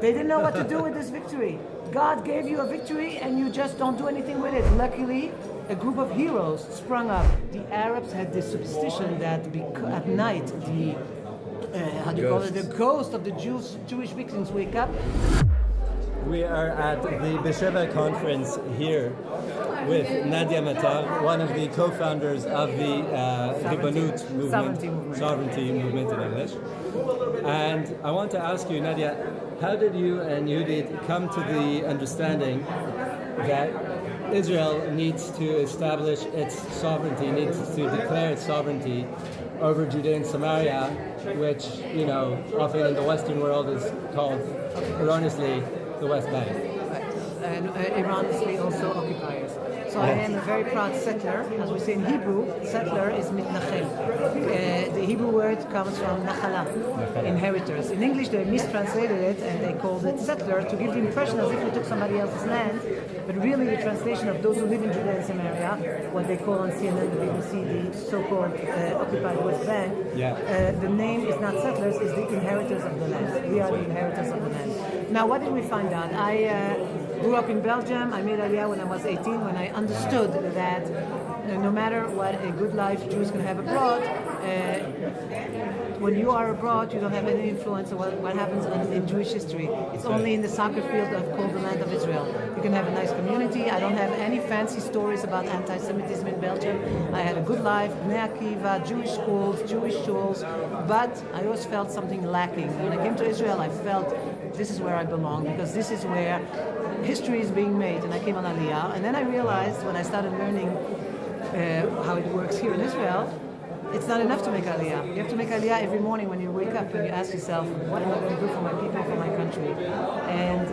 They didn't know what to do with this victory. God gave you a victory and you just don't do anything with it. Luckily, a group of heroes sprung up. The Arabs had this superstition that at night the the ghost of the Jewish victims wake up. We are at the Besheva conference here with Nadia Matar, one of the co-founders of the Ribbanut movement, sovereignty movement in English. And I want to ask you, Nadia, how did you and Yehudit come to the understanding that Israel needs to establish its sovereignty, needs to declare its sovereignty over Judea and Samaria, which, you know, often in the Western world is called erroneously the West Bank. Right. And erroneously also occupiers. So I am a very proud settler. As we say in Hebrew, settler is mitnachel. The Hebrew word comes from nachala, inheritors. In English they mistranslated it and they called it settler to give the impression as if we took somebody else's land, but really the translation of those who live in Judea and Samaria, what they call on CNN, the BBC, the so-called occupied West Bank, the name is not settlers, it's the inheritors of the land. We are the inheritors of the land. Now what did we find out? I grew up in Belgium. I made aliyah when I was 18, when I understood that no matter what a good life Jews can have abroad, when you are abroad, you don't have any influence on what happens in Jewish history. It's only in the soccer field called the Land of Israel. You can have a nice community. I don't have any fancy stories about anti-Semitism in Belgium. I had a good life, Bnei Akiva, Jewish schools, Jewish shuls, but I always felt something lacking. When I came to Israel, I felt this is where I belong, because this is where history is being made, and I came on aliyah. And then I realized when I started learning how it works here in Israel, it's not enough to make aliyah. You have to make aliyah every morning when you wake up and you ask yourself, what am I going to do for my people, for my country? And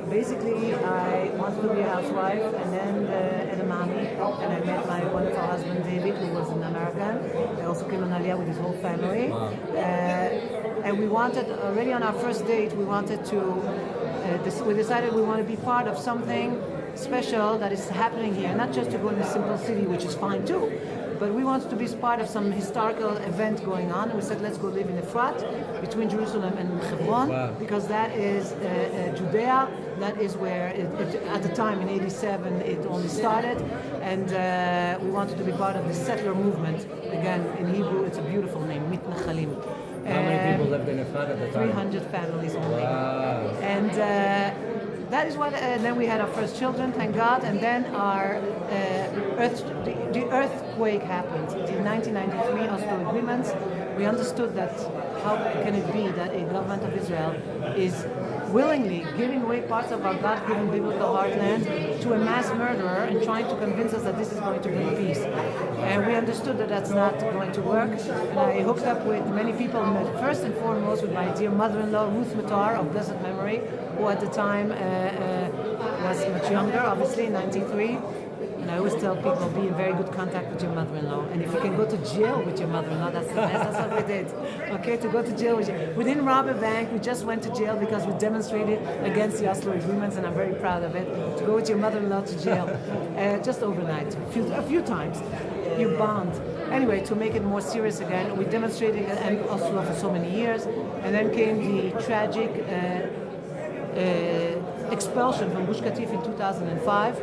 basically I wanted to be a housewife and then edamami, and I met my wonderful husband David, who was an American. I also came on aliyah with his whole family. And we wanted, already on our first date, we wanted to, we decided we want to be part of something special that is happening here, not just to go in a simple city, which is fine too, but we wanted to be part of some historical event going on, and we said let's go live in Efrat, between Jerusalem and Hebron, because that is Judea, that is where, at the time in 87 it only started, and we wanted to be part of the settler movement. Again, in Hebrew it's a beautiful name, mitnachalim. How many people lived in Efrat at the time? 300 families only. Wow. And that is what, then we had our first children, thank God, and then our the earthquake happened. In 1993, Oslo agreements, we understood that how can it be that a government of Israel is willingly giving away parts of our God-given biblical heartland to a mass murderer and trying to convince us that this is going to bring peace. And we understood that that's not going to work. And I hooked up with many people, first and foremost with my dear mother-in-law, Ruth Matar, of blessed memory, who at the time was much younger, obviously, in 93. And I always tell people, be in very good contact with your mother-in-law. And if you can go to jail with your mother-in-law, that's the best. That's what we did. Okay, to go to jail with you. We didn't rob a bank. We just went to jail because we demonstrated against the Oslo agreements, and I'm very proud of it. To go with your mother-in-law to jail, just overnight, a few times. You bond. Anyway, to make it more serious again, we demonstrated in Oslo for so many years, and then came the tragic expulsion from Gush Katif in 2005.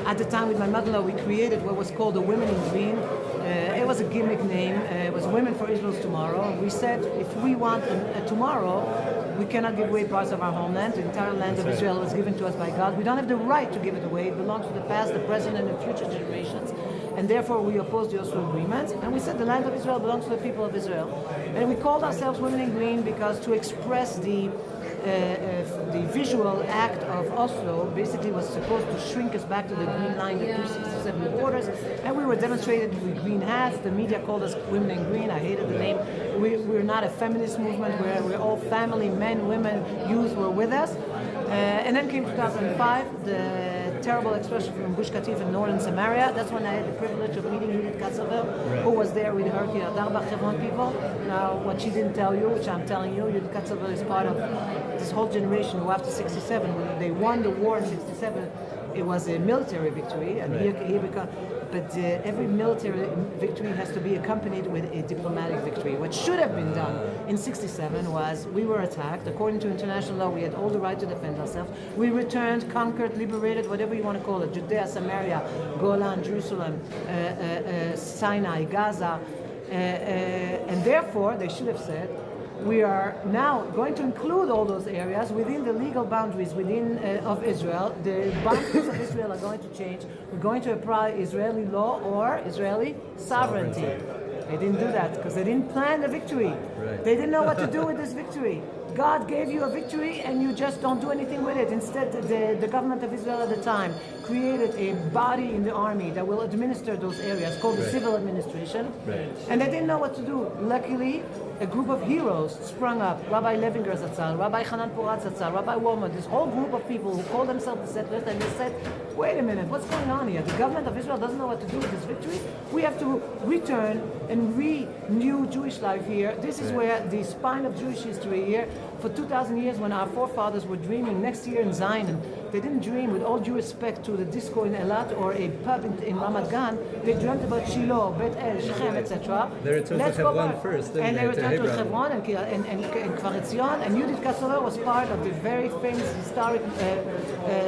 At the time with my mother-in-law, we created what was called the Women in Green. It was a gimmick name. It was Women for Israel's Tomorrow. We said if we want a tomorrow, we cannot give away parts of our homeland. The entire land of Israel was given to us by God. We don't have the right to give it away. It belongs to the past, the present, and the future generations. And therefore, we opposed the Oslo Agreement. And we said the land of Israel belongs to the people of Israel. And we called ourselves Women in Green because to express the visual act of Oslo basically was supposed to shrink us back to the green line, the 267 borders, and we were demonstrated with green hats. The media called us Women in Green. I hated the name. We're not a feminist movement. We're all family, men, women, youth were with us. And then came 2005, the terrible expulsion from Gush Katif in northern Samaria. That's when I had the privilege of meeting Yehudit Katzover, who was there with her Hebron people. Now, what she didn't tell you, which I'm telling you, Yehudit Katzover is part of this whole generation who after 67, when they won the war in 67, it was a military victory, and here become. But every military victory has to be accompanied with a diplomatic victory. What should have been done in '67 was we were attacked. According to international law, we had all the right to defend ourselves. We returned, conquered, liberated, whatever you want to call it, Judea, Samaria, Golan, Jerusalem, Sinai, Gaza. And therefore, they should have said, we are now going to include all those areas within the legal boundaries of Israel. The boundaries of Israel are going to change. We're going to apply Israeli law or Israeli sovereignty. They didn't do that because they didn't plan the victory. Right. They didn't know what to do with this victory. God gave you a victory and you just don't do anything with it. Instead, the government of Israel at the time created a body in the army that will administer those areas called the civil administration. Right. And they didn't know what to do. Luckily, a group of heroes sprung up. Rabbi Levinger Zatzal, Rabbi Hanan Porat Zatzal, Rabbi Womer, this whole group of people who call themselves the settlers, and they said, wait a minute, what's going on here? The government of Israel doesn't know what to do with this victory. We have to return and renew Jewish life here. This is where the spine of Jewish history here, for 2,000 years when our forefathers were dreaming next year in Zion, they didn't dream, with all due respect to the disco in Eilat or a pub in Ramat Gan, they dreamt about Shiloh, Bet El, Shechem, etc. They returned to Hebron first, and they returned to Hebron and Kfar Etzion, and Yehudit Katzover was part of the very famous historic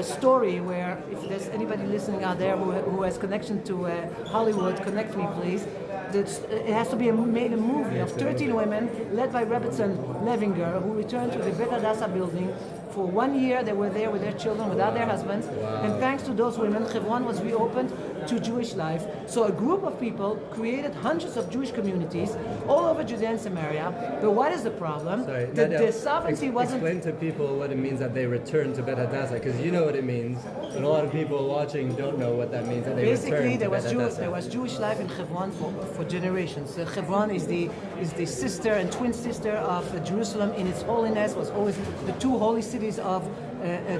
story where, if there's anybody listening out there who has connection to Hollywood, connect me please. It has to be made a movie of 13 women led by Rebbetzin Levinger, who returned to the Bet Hadassah building. For 1 year they were there with their children, without their husbands. Wow. And thanks to those women, Hebron was reopened to Jewish life. So a group of people created hundreds of Jewish communities all over Judea and Samaria. But what is the problem? Sorry, The sovereignty wasn't... Explain to people what it means that they returned to Bet Hadassah, because you know what it means, and a lot of people watching don't know what that means, that they Basically, returned to Bet Hadassah. There was Jewish life in Hebron for generations. Hebron is the sister and twin sister of Jerusalem in its holiness, was always the two holy cities of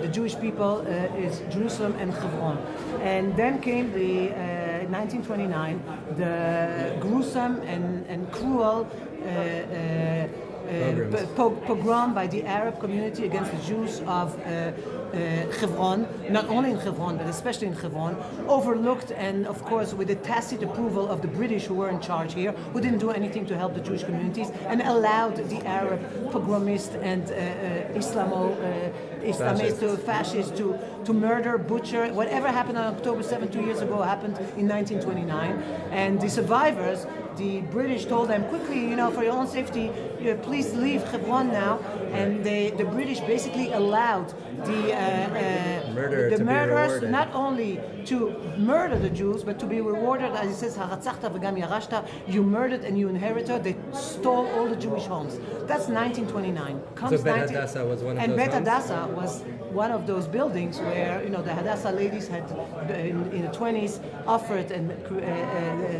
the Jewish people is Jerusalem and Hebron. And then came the 1929, the gruesome and cruel pogrom by the Arab community against the Jews of Hebron, not only in Hebron, but especially in Hebron, overlooked and, of course, with the tacit approval of the British who were in charge here, who didn't do anything to help the Jewish communities, and allowed the Arab pogromist and Islamist fascists to murder, butcher. Whatever happened on October 7 2 years ago happened in 1929. And the survivors, the British told them quickly, for your own safety, please leave Hebron now. And the British basically allowed the murderers not only to murder the Jews, but to be rewarded, as it says, "Haratzachta v'gam yarashta," you murdered and you inherited. They stole all the Jewish homes. That's 1929. So Bet Hadassah was one of those And Bet homes? Hadassah was one of those buildings where the Hadassah ladies had in the 20s offered and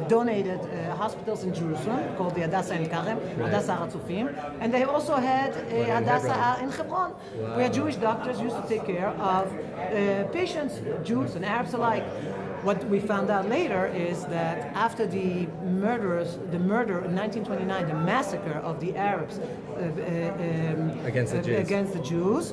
donated hospitals in Jerusalem called the Hadassah in Karem, Hadassah Hatzufim, and they also had a Hadassah in Hebron, where Jewish doctors used to take care of patients, Jews and Arabs alike. What we found out later is that after the murder in 1929, the massacre of the Arabs against the Jews,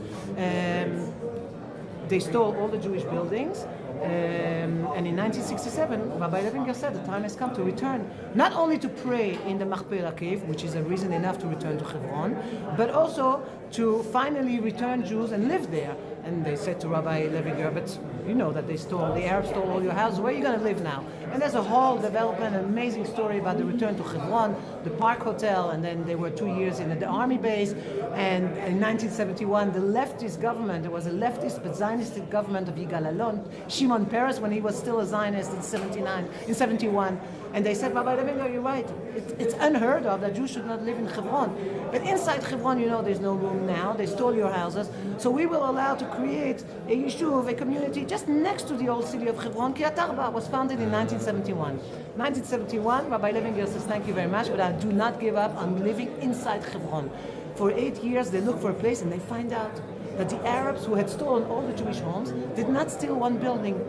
they stole all the Jewish buildings. And in 1967, Rabbi Levinger said the time has come to return, not only to pray in the Machpelah cave, which is a reason enough to return to Hebron, but also to finally return Jews and live there. And they said to Rabbi Levinger, but you know that the Arabs stole all your houses, where are you going to live now? And there's a whole development, an amazing story about the return to Hebron, the Park Hotel, and then they were 2 years in the army base. And in 1971, the leftist government, there was a leftist but Zionistic government of Yigal Allon, Shimon Peres, when he was still a Zionist in 71, and they said, Rabbi Levinger, you're right. It's unheard of that Jews should not live in Hebron. But inside Hebron, there's no room now. They stole your houses. So we will allow to create a yishuv, a community just next to the old city of Hebron. Kiryat Arba was founded in 1971. 1971, Rabbi Levinger says, thank you very much, but I do not give up on living inside Hebron. For 8 years, they look for a place and they find out that the Arabs who had stolen all the Jewish homes did not steal one building.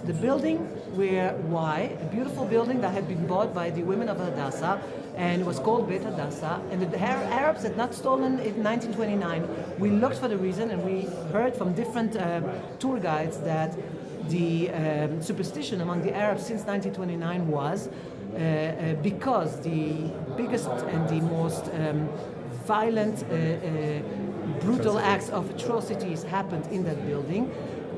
The building a beautiful building that had been bought by the women of Hadassah, and it was called Bet Hadassah, and the Arabs had not stolen it in 1929. We looked for the reason, and we heard from different tour guides that the superstition among the Arabs since 1929 was because the biggest and the most violent, brutal acts of atrocities happened in that building.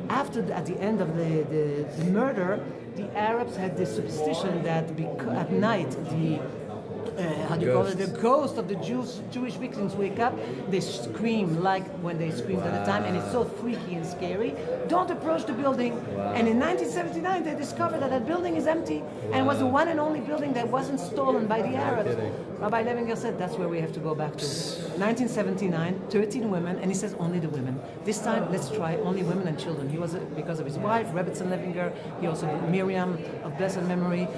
At the end of the murder, the Arabs had this superstition that at night the ghost of the Jewish victims wake up, they scream like when they screamed at the time, and it's so freaky and scary. Don't approach the building. Wow. And in 1979, they discovered that building is empty and was the one and only building that wasn't stolen by the Arabs. Rabbi Levinger said that's where we have to go back to. 1979, 13 women, and he says only the women. This time, let's try only women and children. He was, because of his wife, Rebbetzin Levinger, he also Miriam of blessed memory.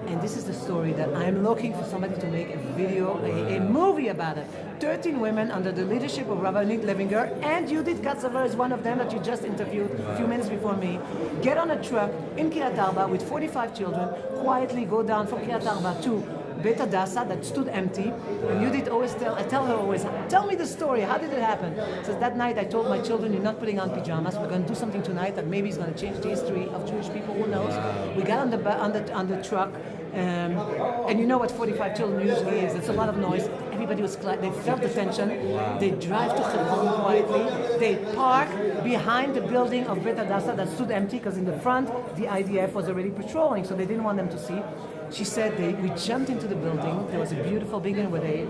And this is the story that I'm looking for somebody to make a video, a movie about it. 13 women under the leadership of Rabbi Levinger, and Yehudit Katzover is one of them that you just interviewed a few minutes before me. Get on a truck in Kiryat Arba with 45 children, quietly go down from Kiryat Arba to Beit Hadassah that stood empty. And Yehudit I tell her always, tell me the story, how did it happen? Says that night I told my children, you're not putting on pajamas, we're going to do something tonight that maybe is going to change the history of Jewish people, who knows? We got on the truck, and you know what 45 children usually is, it's a lot of noise. Everybody was they felt the tension. They drive to Hebron quietly. They park behind the building of Beit Hadassah that stood empty, because in the front the IDF was already patrolling, so they didn't want them to see. She said we jumped into the building. There was a beautiful building with a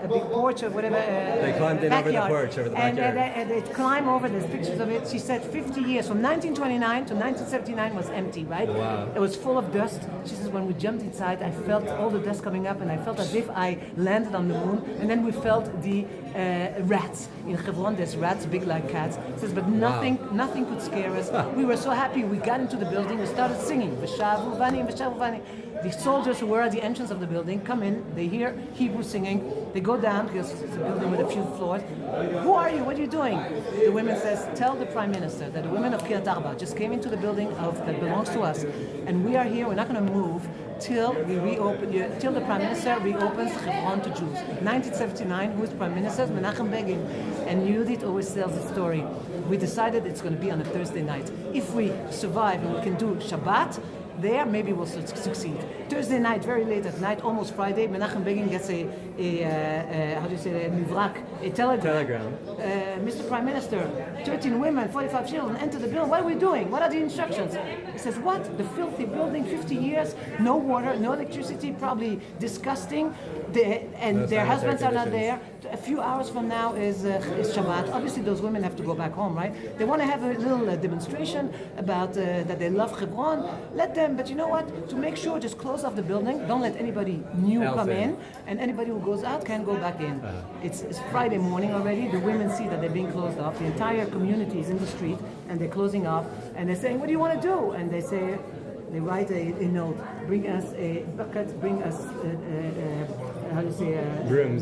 big porch or whatever. They climbed in backyard. Over the porch, over the backyard. And they climbed over. There's pictures of it. She said 50 years, from 1929 to 1979 was empty, right? Wow. It was full of dust. She says when we jumped inside, I felt all the dust coming up, and I felt as if I landed on the moon. And then we felt the rats. In Hebron, there's rats, big like cats. She says, but nothing could scare us. We were so happy. We got into the building, we started singing. V'shavu vani. The soldiers who were at the entrance of the building come in, they hear Hebrew singing, they go down, because it's a building with a few floors. Who are you? What are you doing? The women says, tell the Prime Minister that the women of Kiryat Arba just came into the building that belongs to us, and we are here, we're not going to move till the Prime Minister reopens Hebron to Jews. 1979, who is Prime Minister? Menachem Begin. And Yehudit always tells the story. We decided it's going to be on a Thursday night. If we survive and we can do Shabbat, there maybe we'll succeed. Thursday night, very late at night, almost Friday, Menachem Begin gets a telegram. Mr. Prime Minister, 13 women, 45 children enter the building. What are we doing? What are the instructions? He says, what? The filthy building, 50 years, no water, no electricity, probably disgusting. Their husbands are not there. A few hours from now is Shabbat. Obviously, those women have to go back home, right? They want to have a little demonstration about that they love Hebron. Let them, but you know what? To make sure, just close off the building. Don't let anybody new come in, and anybody who goes out can go back in. It's Friday morning already. The women see that they're being closed off. The entire community is in the street, and they're closing off, and they're saying, what do you want to do? And they say, they write a note, bring us a bucket, bring us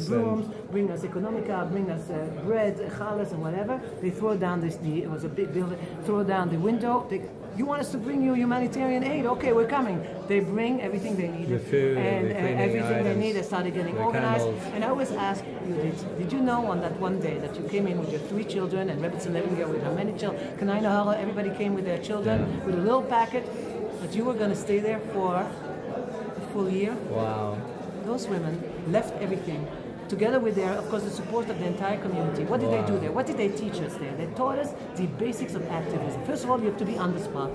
brooms, bring us economica, bring us bread, challahs, and whatever. They throw down it was a big building, throw down the window. You want us to bring you humanitarian aid? Okay, we're coming. They bring everything they need. The food, and everything items, they need. They started getting organized. Candles. And I always ask you, did you know on that one day that you came in with your 3 children, and Rebbetzin Levinger with how many children, everybody came with their children, with a little packet, but you were going to stay there for a full year? Wow. Those women left everything, together with of course, the support of the entire community. What did they do there? What did they teach us there? They taught us the basics of activism. First of all, you have to be on the spot.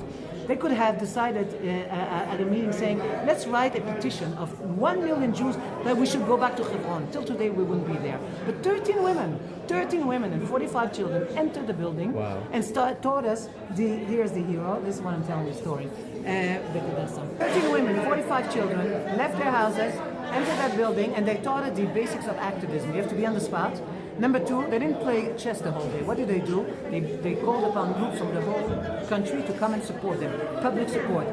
They could have decided at a meeting saying, let's write a petition of 1 million Jews that we should go back to Hebron. Till today, we wouldn't be there. But 13 women and 45 children entered the building and taught us, here's the hero, this is what I'm telling you the story. 13 women, 45 children left their houses, entered that building, and they taught us the basics of activism. You have to be on the spot. Number 2, they didn't play chess the whole day. What did they do? They called upon groups from the whole country to come and support them. Public support.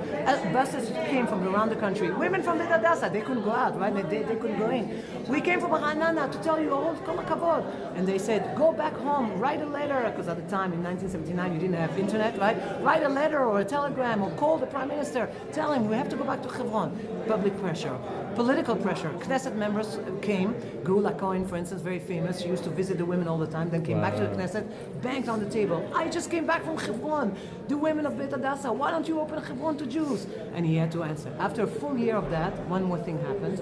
Buses came from around the country. Women from the Hadassah, they couldn't go out, right? They couldn't go in. We came from Ranana to tell you, kol hakavod. And they said, go back home, write a letter, because at the time in 1979 you didn't have internet, right? Write a letter or a telegram or call the Prime Minister. Tell him we have to go back to Hebron. Public pressure. Political pressure. Knesset members came. Gula Cohen, for instance, very famous. She used to visit the women all the time. Then came back to the Knesset, banged on the table. I just came back from Hebron. The women of Beit Hadassah, why don't you open Hebron to Jews? And he had to answer. After a full year of that, one more thing happened.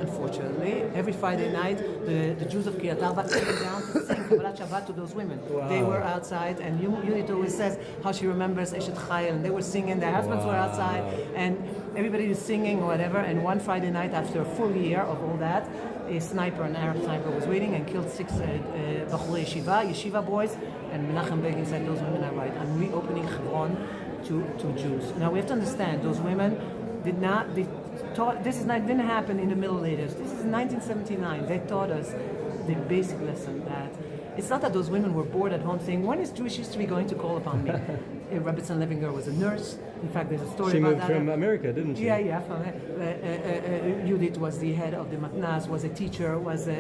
Unfortunately, every Friday night, the Jews of Kiryat Arba came down to sing Kabbalat Shabbat to those women. Wow. They were outside, and Yehudit always says how she remembers Eshet Chayil, and they were singing. Their husbands were outside, and everybody was singing or whatever. And one Friday night, after a full year of all that, a sniper, an Arab sniper, was waiting and killed 6 Bachurei Yeshiva boys. And Menachem Begin said, "Those women are right. I'm reopening Hebron to Jews." Now we have to understand, those women did not. Didn't happen in the Middle Ages. This is 1979. They taught us the basic lesson that it's not that those women were bored at home saying, "When is Jewish history going to call upon me?" Rebbetzin Levinger was a nurse. In fact, there's a story she about moved that. from America, didn't she? Yeah. From Yehudit was the head of the Matnas, was a teacher, was a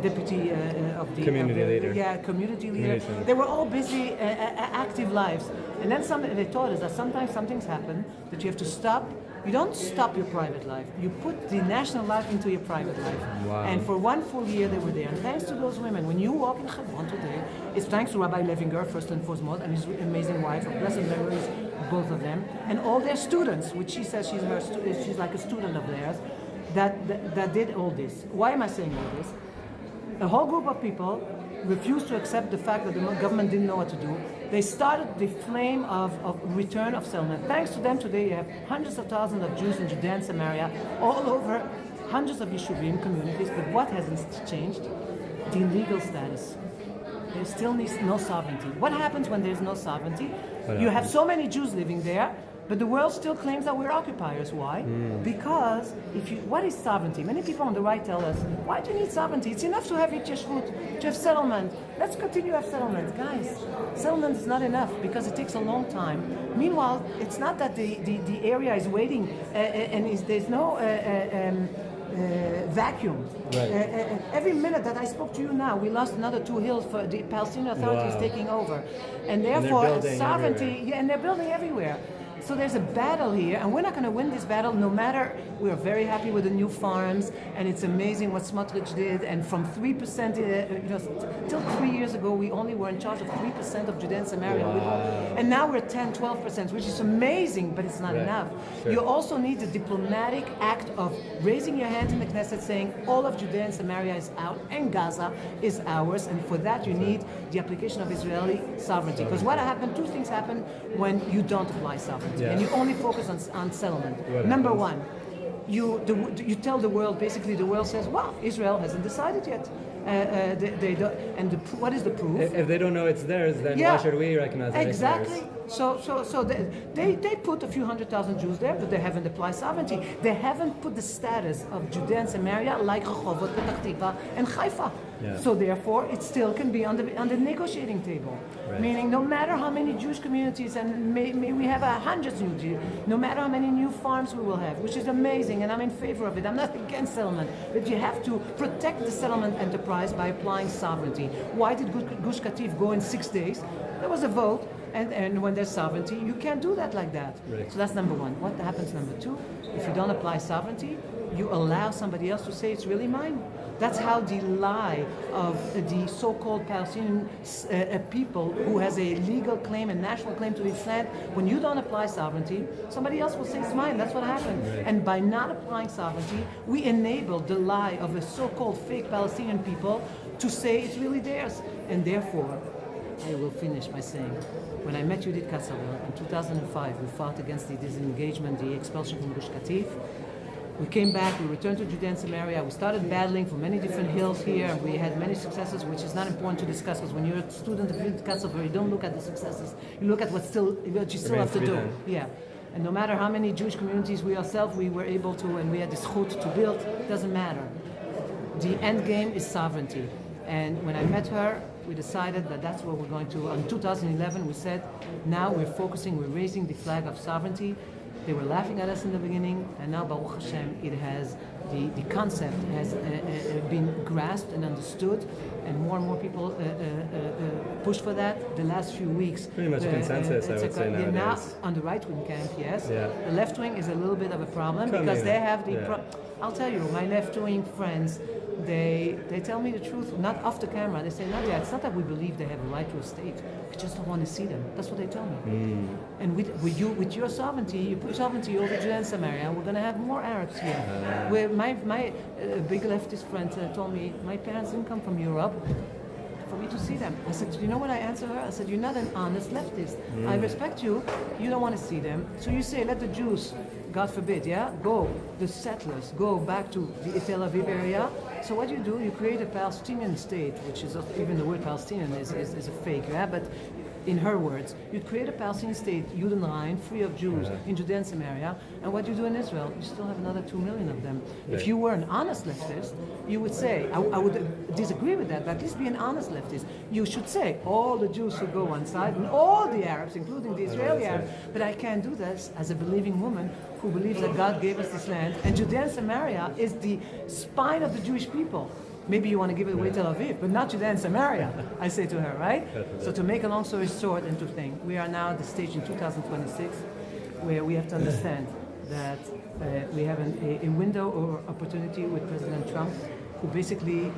deputy of the community leader. Yeah, community leader. They were all busy, active lives. And then they taught us that sometimes some things happen that you have to stop. You don't stop your private life. You put the national life into your private life. Wow. And for one full year they were there. And thanks to those women, when you walk in Hebron today, it's thanks to Rabbi Levinger, first and foremost, and his amazing wife, of blessed memories, both of them, and all their students, which she says she's like a student of theirs, that did all this. Why am I saying all this? A whole group of people refused to accept the fact that the government didn't know what to do. They started the flame of return of settlement. Thanks to them, today you have hundreds of thousands of Jews in Judea and Samaria, all over hundreds of Yeshuvim communities. But what hasn't changed? The legal status. There still needs no sovereignty. What happens when there's no sovereignty? You have so many Jews living there, but the world still claims that we're occupiers. Why? Because what is sovereignty? Many people on the right tell us, why do you need sovereignty? It's enough to have Yeshvut, to have settlement. Let's continue to have settlement. Guys, settlement is not enough because it takes a long time. Meanwhile, it's not that the area is waiting and there's no vacuum. Right. Every minute that I spoke to you now, we lost another 2 hills for the Palestinian authorities taking over. And therefore, sovereignty, and they're building everywhere. So there's a battle here, and we're not going to win this battle no matter. We're very happy with the new farms, and it's amazing what Smotrich did. And from 3%, till 3 years ago, we only were in charge of 3% of Judea and Samaria. Wow. And now we're 10, 12%, which is amazing, but it's not enough. Sure. You also need the diplomatic act of raising your hand in the Knesset saying all of Judea and Samaria is out, and Gaza is ours. And for that, you need the application of Israeli sovereignty. Because what happened, 2 things happen when you don't apply sovereignty. And you only focus on settlement. Number one, you tell the world, basically the world says, well, Israel hasn't decided yet. They don't, and what is the proof? If they don't know it's theirs, then why should we recognize it? Exactly. So they put a few 100,000 Jews there, but they haven't applied sovereignty. They haven't put the status of Judea and Samaria like Rehovot, Petach Tikva, and Haifa. Yeah. So therefore, it still can be on the negotiating table. Right. Meaning, no matter how many Jewish communities, and may we have hundreds new Jews, no matter how many new farms we will have, which is amazing, and I'm in favor of it. I'm not against settlement, but you have to protect the settlement enterprise by applying sovereignty. Why did Gush Katif go in 6 days? There was a vote. And when there's sovereignty, you can't do that like that. Right. So that's number one. What happens number 2? If you don't apply sovereignty, you allow somebody else to say it's really mine. That's how the lie of the so-called Palestinian people who has a legal claim and national claim to this land, when you don't apply sovereignty, somebody else will say it's mine. That's what happened. Right. And by not applying sovereignty, we enable the lie of a so-called fake Palestinian people to say it's really theirs. And therefore, I will finish by saying, when I met Yehudit Katzover in 2005, we fought against the disengagement, the expulsion from Gush Katif. We came back, we returned to Judea and Samaria, we started battling for many different hills here, and we had many successes, which is not important to discuss, because when you're a student of Yehudit Katzover, you don't look at the successes, you look at what you still have to do. Yeah. And no matter how many Jewish communities we ourselves, we were able to, and we had this chut to build, it doesn't matter. The end game is sovereignty. And when I met her, we decided that that's what we're going to. In 2011, we said, now we're raising the flag of sovereignty. They were laughing at us in the beginning, and now, Baruch Hashem, it has the concept has been grasped and understood, and more people push for that. The last few weeks, pretty much consensus, I would say nowadays. Now on the right-wing camp, yes. Yeah. The left-wing is a little bit of a problem because they have the. I'll tell you, my left-wing friends, they tell me the truth, not off the camera. They say, Nadia, it's not that we believe they have a right to a state. We just don't want to see them. That's what they tell me. And with your sovereignty, you put sovereignty over Judea and Samaria, we're going to have more Arabs here. Where my big leftist friend told me, my parents didn't come from Europe for me to see them. I said, you know what I answered her? I said, you're not an honest leftist. I respect you. You don't want to see them. So you say, let the Jews, God forbid, go, the settlers, go back to the Tel Aviv area. So what you do, you create a Palestinian state, which is, even the word Palestinian is a fake, but in her words, you'd create a Palestinian state, Judenrein, free of Jews, in Judea and Samaria, and what you do in Israel, you still have another 2 million of them. If you were an honest leftist, you would say, I would disagree with that, but at least be an honest leftist. You should say, all the Jews should go one side, and all the Arabs, including the Israeli Arabs, but I can't do this as a believing woman who believes that God gave us this land, and Judea and Samaria is the spine of the Jewish people. Maybe you want to give it away to Tel Aviv, but not Judea and Samaria, I say to her, right? So to make a long story short and to think, we are now at the stage in 2026 where we have to understand that we have a window or opportunity with President Trump who basically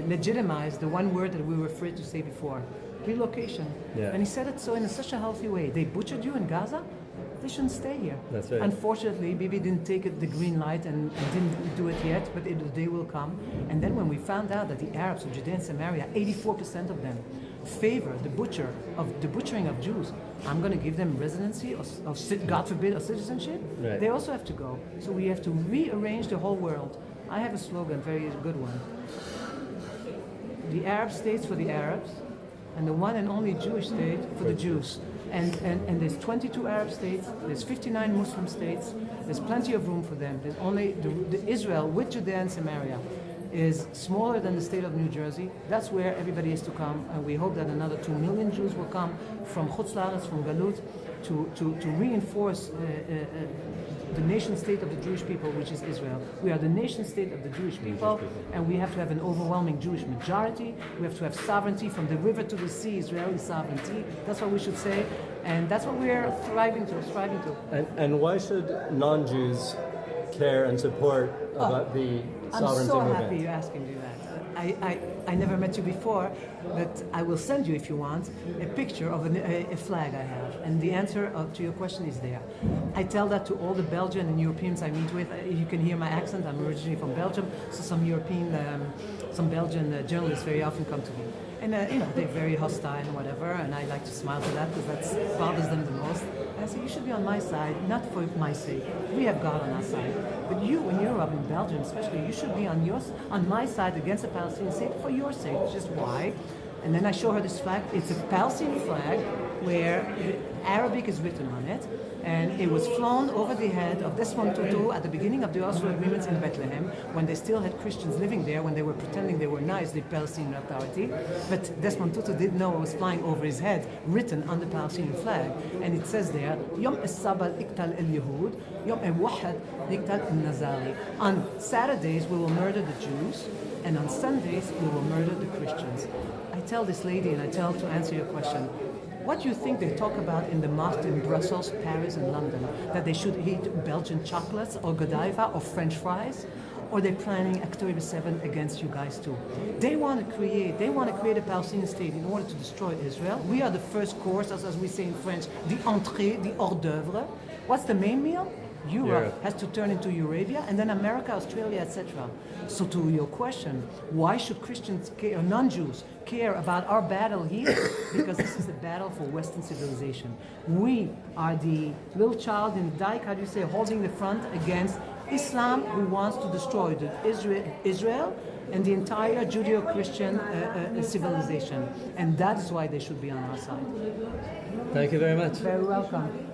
legitimized the one word that we were afraid to say before, relocation. And he said it so in such a healthy way. They butchered you in Gaza, they shouldn't stay here. That's right. Unfortunately, Bibi didn't take the green light and didn't do it yet, but the day will come. And then when we found out that the Arabs of Judea and Samaria, 84% of them, favor the butchering of Jews, I'm going to give them residency or God forbid, or citizenship. Right. They also have to go. So we have to rearrange the whole world. I have a slogan, very good one. The Arab states for the Arabs, and the one and only Jewish state for the Jews. And there's 22 Arab states, there's 59 Muslim states, there's plenty of room for them. There's only the Israel with Judea and Samaria is smaller than the state of New Jersey. That's where everybody is to come, and we hope that another 2 million Jews will come from Chutz La'aretz, from Galut, to reinforce the nation state of the Jewish people, which is Israel. We are the nation state of the Jewish people, and we have to have an overwhelming Jewish majority. We have to have sovereignty from the river to the sea, Israeli sovereignty. That's what we should say, and that's what we're striving to. And why should non-Jews care and support about the sovereignty movement? I'm so happy you're asking me that. I never met you before, but I will send you, if you want, a picture of a flag I have. And the answer to your question is there. I tell that to all the Belgian and Europeans I meet with. You can hear my accent. I'm originally from Belgium, so some Belgian journalists very often come to me. And they're very hostile and whatever, and I like to smile to that because that bothers them the most. And I say, you should be on my side, not for my sake. We have God on our side. But you, when you're up in Belgium especially, you should be on my side against the Palestinian state for your sake. Just why? And then I show her this flag. It's a Palestinian flag where Arabic is written on it. And it was flown over the head of Desmond Tutu at the beginning of the Oslo agreements in Bethlehem, when they still had Christians living there, when they were pretending they were nice, the Palestinian Authority. But Desmond Tutu didn't know it was flying over his head, written on the Palestinian flag. And it says there, Yom es-Sabat iktal el-Yehud, Yom el-Wahad iktal el-Nazari. On Saturdays, we will murder the Jews, and on Sundays, we will murder the Christians. I tell this lady, and I tell to answer your question, what do you think they talk about in the mosque in Brussels, Paris, and London? That they should eat Belgian chocolates or Godiva or French fries? Or they're planning October 7th against you guys too? They want to create a Palestinian state in order to destroy Israel. We are the first course, as we say in French, the entrée, the hors d'oeuvre. What's the main meal? Europe has to turn into Eurabia, and then America, Australia, etc. So to your question, why should Christians care, or non-Jews care about our battle here? Because this is the battle for Western civilization. We are the little child in the dike, how do you say, holding the front against Islam, who wants to destroy Israel and the entire Judeo-Christian civilization. And that is why they should be on our side. Thank you very much. Very welcome.